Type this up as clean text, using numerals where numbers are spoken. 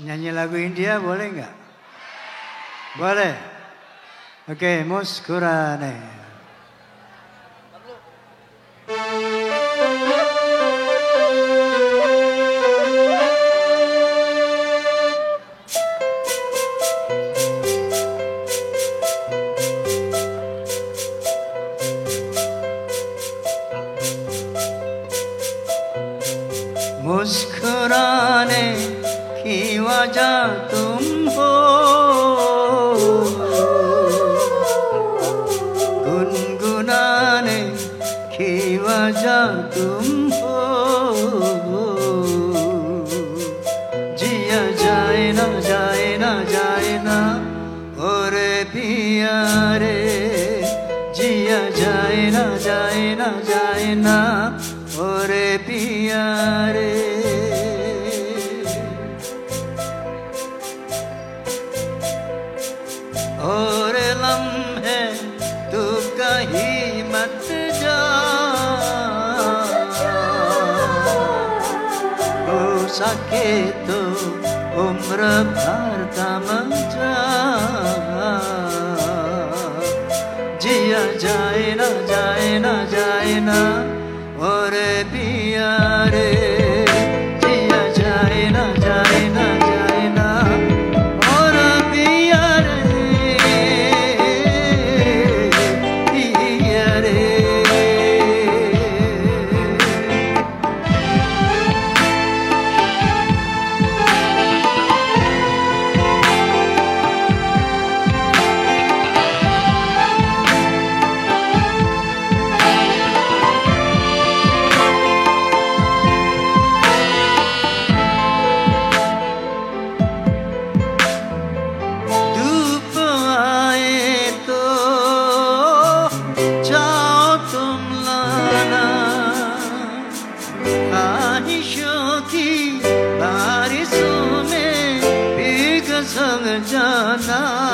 Nyanyi lagu India boleh nggak? Boleh. Oke, Muskurane. मुस्कुराने की वजह तुम हो, गुनगुनाने की वजह तुम हो, जिया जाए ना जाए ना जाए ना और पिया रे, जिया जाए ना जाए ना जाए ना और पिया रे। और लम्हे तू कहीं मत जा, हो सके तो उम्र भर थम जा, जिया जाए ना जाए ना जाए ना और पिया रे, जिया जाए ना जाए ना जाए ना और पिया रे, पिया रे। ख्वाहिशों की बारिशों में भीग संग जाना।